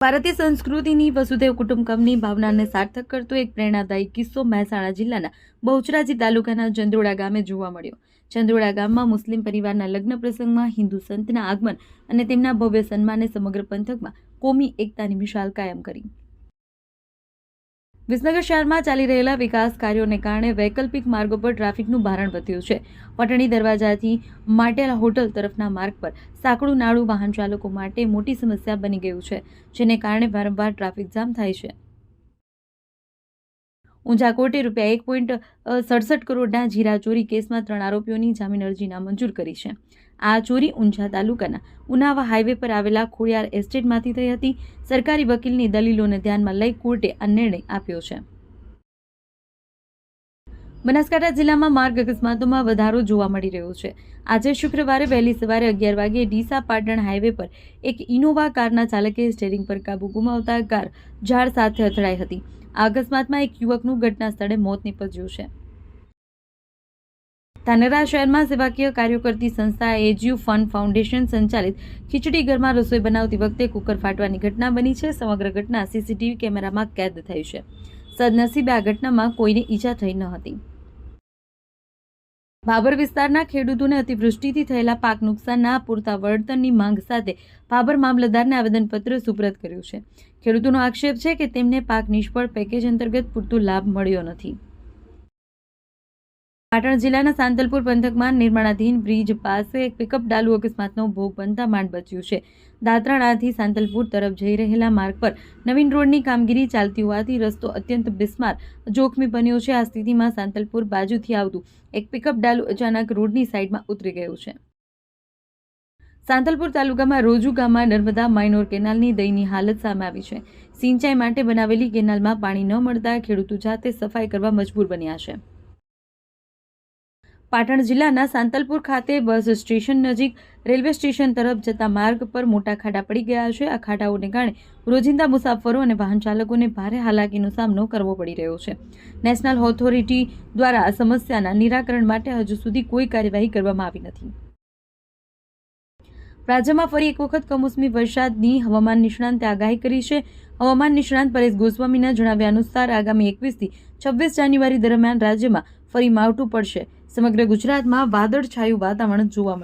ભારતીય સંસ્કૃતિની વસુધૈવ કુટુંબકમની ભાવનાને સાર્થક કરતો એક પ્રેરણાદાયી કિસ્સો મહેસાણા જિલ્લાના બહુચરાજી તાલુકાના ચંદ્રોડા ગામે જોવા મળ્યો. ચંદ્રોડા ગામમાં મુસ્લિમ પરિવારના લગ્ન પ્રસંગમાં હિન્દુ સંતના આગમન અને તેમના ભવ્ય સન્માને સમગ્ર પંથકમાં કોમી એકતાની મિસાલ કાયમ કરી. વિસનગર શહેરમાં ચાલી રહેલા વિકાસ કાર્યોને કારણે વૈકલ્પિક માર્ગો પર ટ્રાફિકનું ભારણ વધ્યું છે. પટણી દરવાજાથી માટેલા હોટલ તરફના માર્ગ પર સાંકડું નાળું વાહન ચાલકો માટે મોટી સમસ્યા બની ગયું છે, જેને કારણે વારંવાર ટ્રાફિક જામ થાય છે. ઊંઝા કોર્ટે ₹1.67 કરોડના જીરા ચોરી કેસમાં 3 આરોપીઓની જામીન અરજી નામંજૂર કરી છે. આ ચોરી ઊંઝા તાલુકાના ઉનાવા હાઈવે પર આવેલા ખોડિયાર એસ્ટેટમાંથી થઈ હતી. સરકારી વકીલની દલીલોને ધ્યાનમાં લઈ કોર્ટે આ નિર્ણય આપ્યો છે. બનાસકાંઠા જિલ્લામાં માર્ગ અકસ્માતોમાં વધારો જોવા મળી રહ્યો છે. આજે શુક્રવારે વહેલી સવારે 11 વાગ્યે ડીસા પાટણ હાઈવે પર એક ઇનોવા કારના ચાલકે સ્ટીયરિંગ પર કાબુ ગુમાવતા કાર ઝાડ સાથે અથડાઈ હતી. આ અકસ્માતમાં એક યુવકનું ઘટના સ્થળે મોત નીપજ્યું છે. ધાનેરા શહેરમાં સેવાકીય કાર્યો કરતી સંસ્થા એજીયુ ફંડ ફાઉન્ડેશન સંચાલિત ખીચડી ઘરમાં રસોઈ બનાવતી વખતે કુકર ફાટવાની ઘટના બની છે. સમગ્ર ઘટના સીસીટીવી કેમેરામાં કેદ થઈ છે. સદનસીબે આ ઘટનામાં કોઈને ઈજા થઈ ન હતી. ભાભર વિસ્તારના ખેડૂતોને અતિવૃષ્ટિથી થયેલા પાક નુકસાનના પૂરતા વળતરની માંગ સાથે ભાભર મામલતદારને આવેદનપત્ર સુપરત કર્યું છે. ખેડૂતોનો આક્ષેપ છે કે તેમને પાક નિષ્ફળ પેકેજ અંતર્ગત પૂરતો લાભ મળ્યો નથી. પાટણ જિલ્લાના સાંતલપુર પંથકમાં નિર્માણાધીન બ્રિજ પાસે એક પિકઅપ ડાલુ અકસ્માતનો ભોગ બનતા માંડ બચ્યું છે. દાત્રાણાથી સાંતલપુર તરફ જઈ રહેલા માર્ગ પર નવીન રોડની કામગીરી ચાલતી હોવાથી રસ્તો અત્યંત બિસ્માર જોખમી બન્યો છે. આ સ્થિતિમાં સાંતલપુર બાજુથી આવતું એક પિકઅપ ડાલુ અચાનક રોડની સાઈડમાં ઉતરી ગયું છે. સાંતલપુર તાલુકામાં રોજુ ગામમાં નર્મદા માઇનોર કેનાલની દયનીય હાલત સામે આવી છે. સિંચાઈ માટે બનાવેલી કેનાલમાં પાણી ન મળતા ખેડૂતો જાતે સફાઈ કરવા મજબૂર બન્યા છે. પાટણ જિલ્લાના સાંતલપુર ખાતે બસ સ્ટેશન નજીક રેલવે સ્ટેશન તરફ જતા માર્ગ પર મોટા ખાડા પડી ગયા છે. આ ખાડાઓને કારણે રોજિંદા મુસાફરો અને વાહન ચાલકોને ભારે હાલાકીનો સામનો કરવો પડી રહ્યો છે. નેશનલ ઓથોરિટી દ્વારા આ સમસ્યાના નિરાકરણ માટે હજુ સુધી કોઈ કાર્યવાહી કરવામાં આવી નથી. રાજ્યમાં ફરી એક વખત કમોસમી વરસાદની હવામાન નિષ્ણાંતે આગાહી કરી છે. હવામાન નિષ્ણાંત પરેશ ગોસ્વામીના જણાવ્યા અનુસાર આગામી 21 થી 26 જાન્યુઆરી દરમિયાન રાજ્યમાં ફરી માવઠું પડશે. સમગ્ર ગુજરાતમાં વાદળછાયું વાતાવરણ જોવા મળશે.